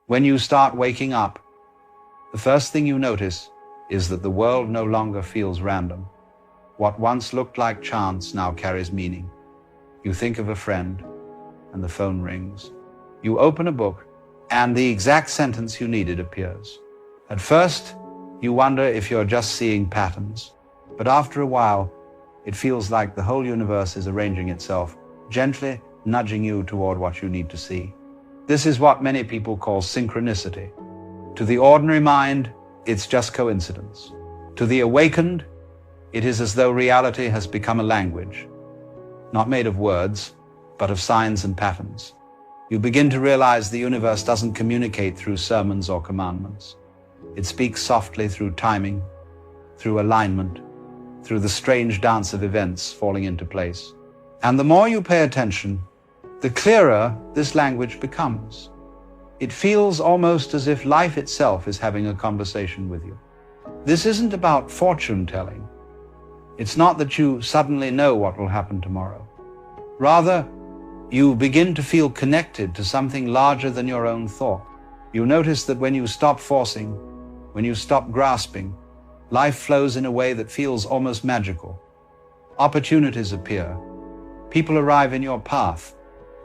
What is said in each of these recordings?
When you start waking up, the first thing you notice is that the world no longer feels random. What once looked like chance now carries meaning. You think of a friend, and the phone rings. You open a book, and the exact sentence you needed appears. At first, you wonder if you're just seeing patterns, but after a while, it feels like the whole universe is arranging itself, gently nudging you toward what you need to see. This is what many people call synchronicity. To the ordinary mind, it's just coincidence. To the awakened, it is as though reality has become a language, not made of words, but of signs and patterns. You begin to realize the universe doesn't communicate through sermons or commandments. It speaks softly through timing, through alignment, through the strange dance of events falling into place. And the more you pay attention, the clearer this language becomes. It feels almost as if life itself is having a conversation with you. This isn't about fortune-telling. It's not that you suddenly know what will happen tomorrow. Rather, you begin to feel connected to something larger than your own thought. You notice that when you stop forcing, when you stop grasping, life flows in a way that feels almost magical. Opportunities appear. People arrive in your path.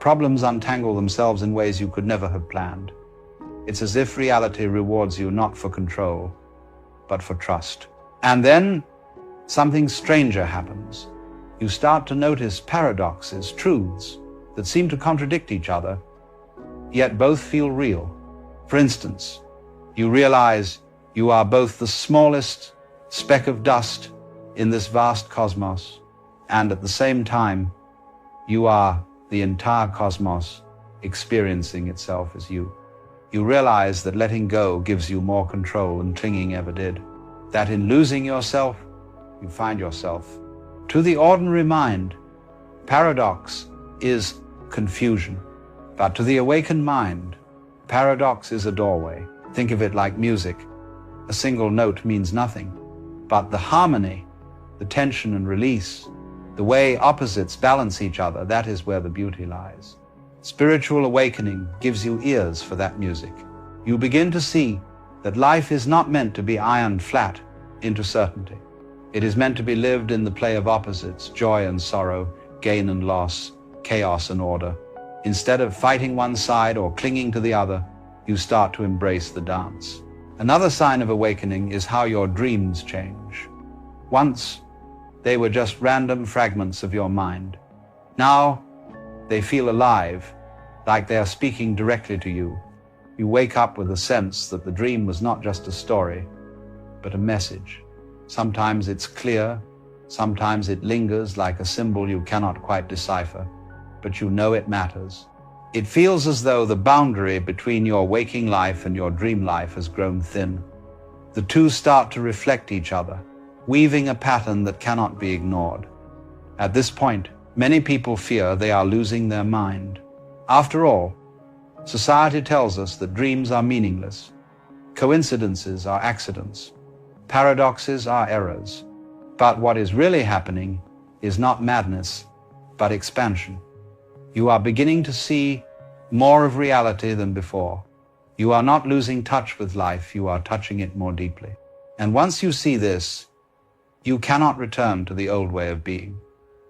Problems untangle themselves in ways you could never have planned. It's as if reality rewards you not for control, but for trust. And then something stranger happens. You start to notice paradoxes, truths that seem to contradict each other, yet both feel real. For instance, you realize you are both the smallest speck of dust in this vast cosmos, and at the same time, you are the entire cosmos experiencing itself as you. You realize that letting go gives you more control than clinging ever did. That in losing yourself, you find yourself. To the ordinary mind, paradox is confusion. But to the awakened mind, paradox is a doorway. Think of it like music. A single note means nothing. But the harmony, the tension and release, the way opposites balance each other, that is where the beauty lies. Spiritual awakening gives you ears for that music. You begin to see that life is not meant to be ironed flat into certainty. It is meant to be lived in the play of opposites, joy and sorrow, gain and loss, chaos and order. Instead of fighting one side or clinging to the other, you start to embrace the dance. Another sign of awakening is how your dreams change. Once, they were just random fragments of your mind. Now, they feel alive, like they are speaking directly to you. You wake up with a sense that the dream was not just a story, but a message. Sometimes it's clear, sometimes it lingers like a symbol you cannot quite decipher, but you know it matters. It feels as though the boundary between your waking life and your dream life has grown thin. The two start to reflect each other, weaving a pattern that cannot be ignored. At this point, many people fear they are losing their mind. After all, society tells us that dreams are meaningless. Coincidences are accidents. Paradoxes are errors. But what is really happening is not madness, but expansion. You are beginning to see more of reality than before. You are not losing touch with life, you are touching it more deeply. And once you see this, you cannot return to the old way of being,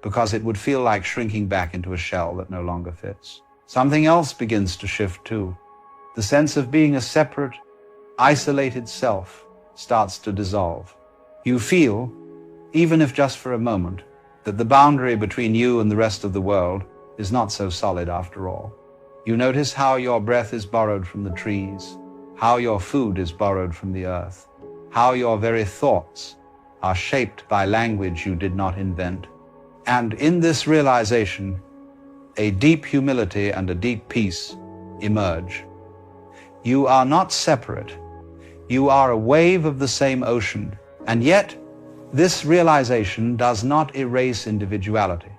because it would feel like shrinking back into a shell that no longer fits. Something else begins to shift too. The sense of being a separate, isolated self starts to dissolve. You feel, even if just for a moment, that the boundary between you and the rest of the world is not so solid after all. You notice how your breath is borrowed from the trees, how your food is borrowed from the earth, how your very thoughts are shaped by language you did not invent. And in this realization, a deep humility and a deep peace emerge. You are not separate. You are a wave of the same ocean. And yet, this realization does not erase individuality.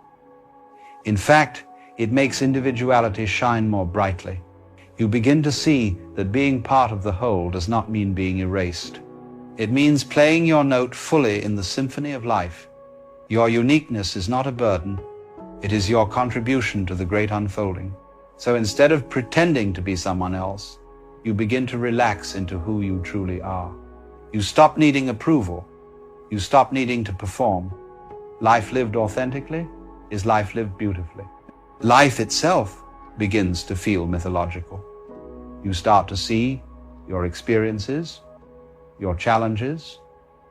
In fact, it makes individuality shine more brightly. You begin to see that being part of the whole does not mean being erased. It means playing your note fully in the symphony of life. Your uniqueness is not a burden. It is your contribution to the great unfolding. So instead of pretending to be someone else, you begin to relax into who you truly are. You stop needing approval. You stop needing to perform. Life lived authentically is life lived beautifully. Life itself begins to feel mythological. You start to see your experiences, your challenges,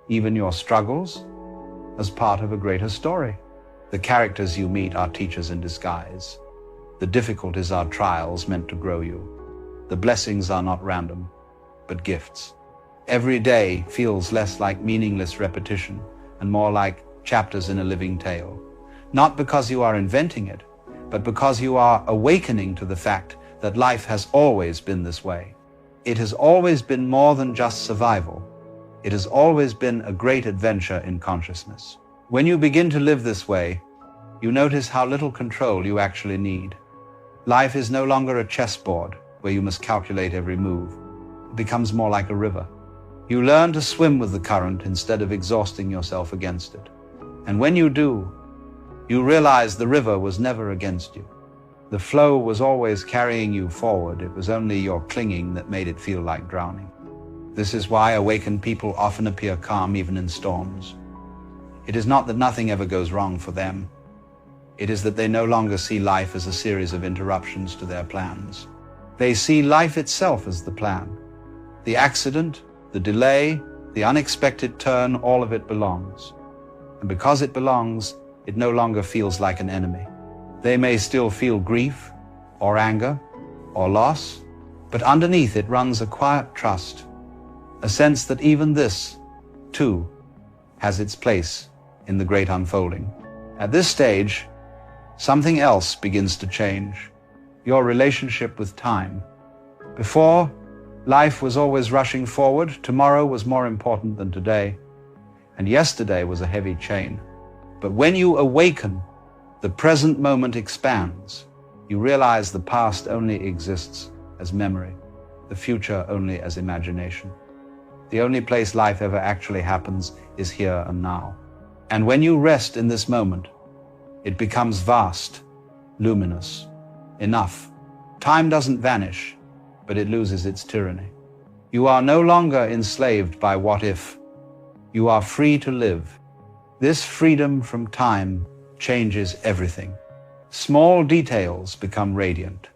even your struggles as part of a greater story. The characters you meet are teachers in disguise. The difficulties are trials meant to grow you. The blessings are not random, but gifts. Every day feels less like meaningless repetition and more like chapters in a living tale. Not because you are inventing it, but because you are awakening to the fact that life has always been this way. It has always been more than just survival. It has always been a great adventure in consciousness. When you begin to live this way, you notice how little control you actually need. Life is no longer a chessboard where you must calculate every move. It becomes more like a river. You learn to swim with the current instead of exhausting yourself against it. And when you do, you realize the river was never against you. The flow was always carrying you forward. It was only your clinging that made it feel like drowning. This is why awakened people often appear calm even in storms. It is not that nothing ever goes wrong for them. It is that they no longer see life as a series of interruptions to their plans. They see life itself as the plan. The accident, the delay, the unexpected turn, all of it belongs. And because it belongs, it no longer feels like an enemy. They may still feel grief, or anger, or loss, but underneath it runs a quiet trust, a sense that even this, too, has its place in the great unfolding. At this stage, something else begins to change. Your relationship with time. Before, life was always rushing forward. Tomorrow was more important than today, and yesterday was a heavy chain. But when you awaken, the present moment expands. You realize the past only exists as memory, the future only as imagination. The only place life ever actually happens is here and now. And when you rest in this moment, it becomes vast, luminous, enough. Time doesn't vanish, but it loses its tyranny. You are no longer enslaved by what if. You are free to live. This freedom from time changes everything. Small details become radiant.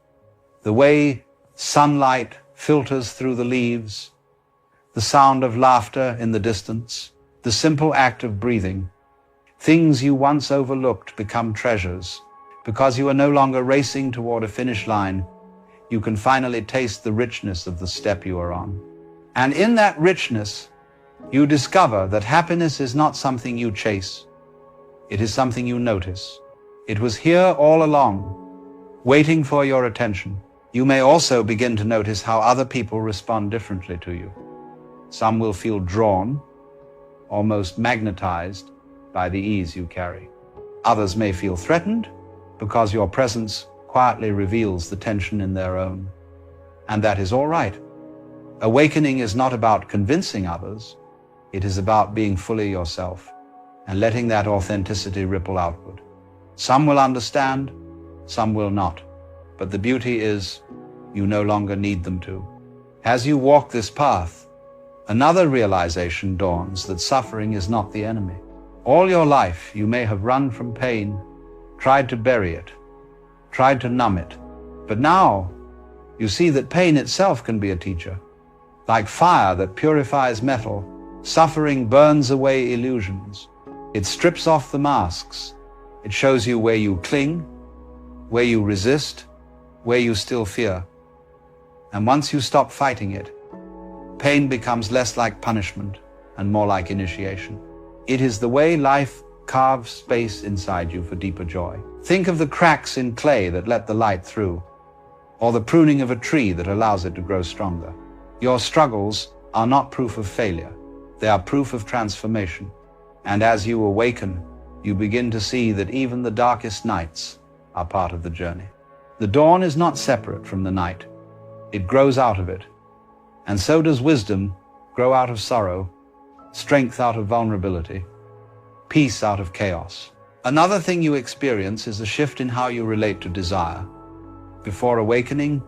The way sunlight filters through the leaves, the sound of laughter in the distance, the simple act of breathing. Things you once overlooked become treasures. Because you are no longer racing toward a finish line, you can finally taste the richness of the step you are on. And in that richness, you discover that happiness is not something you chase. It is something you notice. It was here all along, waiting for your attention. You may also begin to notice how other people respond differently to you. Some will feel drawn, almost magnetized, by the ease you carry. Others may feel threatened because your presence quietly reveals the tension in their own. And that is all right. Awakening is not about convincing others. It is about being fully yourself and letting that authenticity ripple outward. Some will understand, some will not. But the beauty is, you no longer need them to. As you walk this path, another realization dawns that suffering is not the enemy. All your life, you may have run from pain, tried to bury it, tried to numb it. But now, you see that pain itself can be a teacher. Like fire that purifies metal, suffering burns away illusions. It strips off the masks. It shows you where you cling, where you resist, where you still fear. And once you stop fighting it, pain becomes less like punishment and more like initiation. It is the way life carves space inside you for deeper joy. Think of the cracks in clay that let the light through, or the pruning of a tree that allows it to grow stronger. Your struggles are not proof of failure. They are proof of transformation. And as you awaken, you begin to see that even the darkest nights are part of the journey. The dawn is not separate from the night. It grows out of it. And so does wisdom grow out of sorrow, strength out of vulnerability, peace out of chaos. Another thing you experience is a shift in how you relate to desire. Before awakening,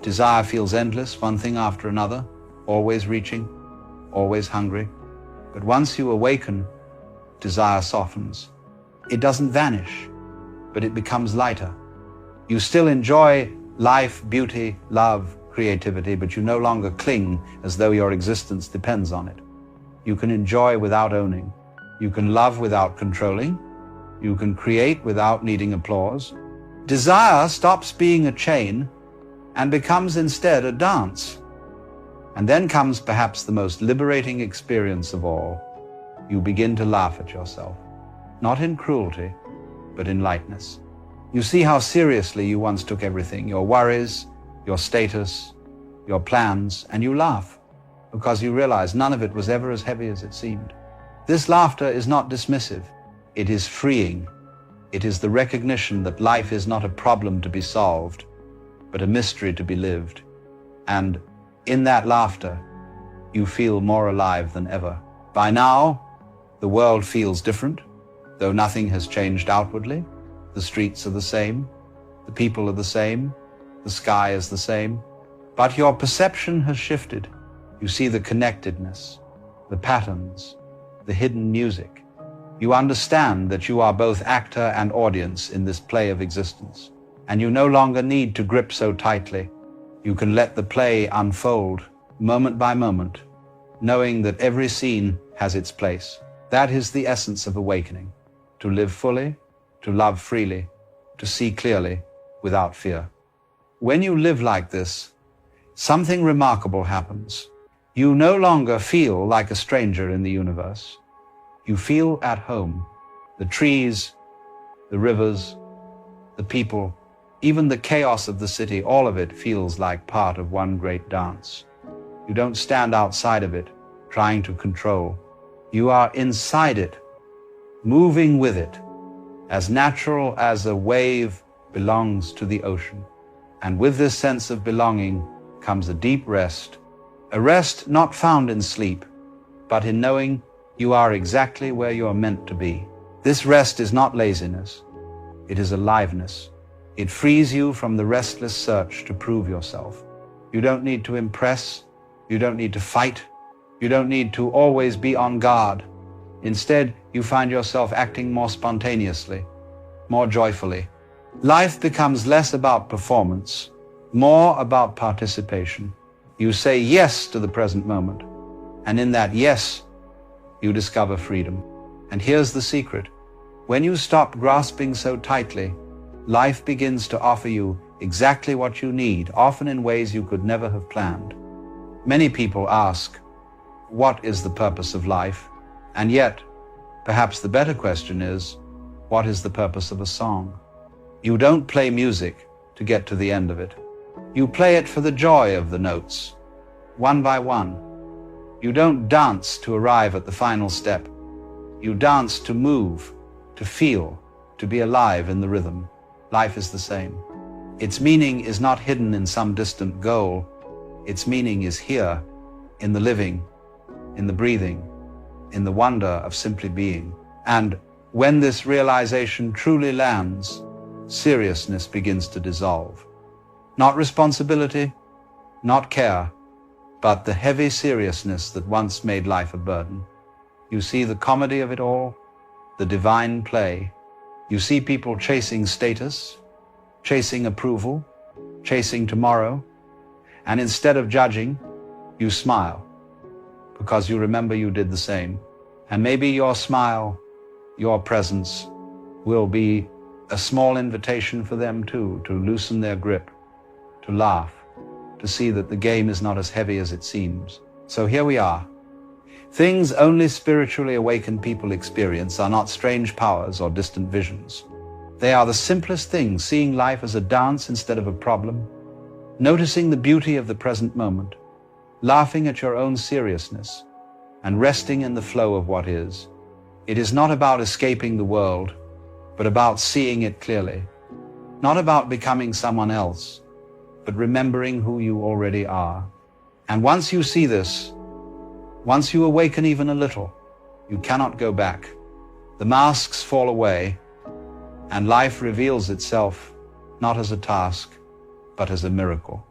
Desire feels endless, one thing after another, always reaching, always hungry. But once you awaken, desire softens. It doesn't vanish, but it becomes lighter. You still enjoy life, beauty, love, creativity, but you no longer cling as though your existence depends on it. You can enjoy without owning. You can love without controlling. You can create without needing applause. Desire stops being a chain and becomes instead a dance. And then comes perhaps the most liberating experience of all. You begin to laugh at yourself, not in cruelty, but in lightness. You see how seriously you once took everything, your worries, your status, your plans, and you laugh because you realize none of it was ever as heavy as it seemed. This laughter is not dismissive. It is freeing. It is the recognition that life is not a problem to be solved, but a mystery to be lived. And in that laughter, you feel more alive than ever. By now, the world feels different, though nothing has changed outwardly. The streets are the same, the people are the same, the sky is the same. But your perception has shifted. You see the connectedness, the patterns, the hidden music. You understand that you are both actor and audience in this play of existence, and you no longer need to grip so tightly. You can let the play unfold moment by moment, knowing that every scene has its place. That is the essence of awakening, to live fully, to love freely, to see clearly without fear. When you live like this, something remarkable happens. You no longer feel like a stranger in the universe. You feel at home. The trees, the rivers, the people, even the chaos of the city, all of it feels like part of one great dance. You don't stand outside of it, trying to control. You are inside it, moving with it, as natural as a wave belongs to the ocean. And with this sense of belonging comes a deep rest, a rest not found in sleep, but in knowing you are exactly where you are meant to be. This rest is not laziness, it is aliveness. It frees you from the restless search to prove yourself. You don't need to impress, you don't need to fight, you don't need to always be on guard. Instead, you find yourself acting more spontaneously, more joyfully. Life becomes less about performance, more about participation. You say yes to the present moment, and in that yes, you discover freedom. And here's the secret. When you stop grasping so tightly, life begins to offer you exactly what you need, often in ways you could never have planned. Many people ask, what is the purpose of life? And yet, perhaps the better question is, what is the purpose of a song? You don't play music to get to the end of it. You play it for the joy of the notes, one by one. You don't dance to arrive at the final step. You dance to move, to feel, to be alive in the rhythm. Life is the same. Its meaning is not hidden in some distant goal. Its meaning is here, in the living, in the breathing, in the wonder of simply being. And when this realization truly lands, seriousness begins to dissolve. Not responsibility, not care, but the heavy seriousness that once made life a burden. You see the comedy of it all, the divine play. You see people chasing status, chasing approval, chasing tomorrow, and instead of judging, you smile, because you remember you did the same. And maybe your smile, your presence, will be a small invitation for them too, to loosen their grip, to laugh, to see that the game is not as heavy as it seems. So here we are. Things only spiritually awakened people experience are not strange powers or distant visions. They are the simplest things, seeing life as a dance instead of a problem, noticing the beauty of the present moment, laughing at your own seriousness, and resting in the flow of what is. It is not about escaping the world, but about seeing it clearly. Not about becoming someone else, but remembering who you already are. And once you see this, once you awaken even a little, you cannot go back. The masks fall away, and life reveals itself not as a task, but as a miracle.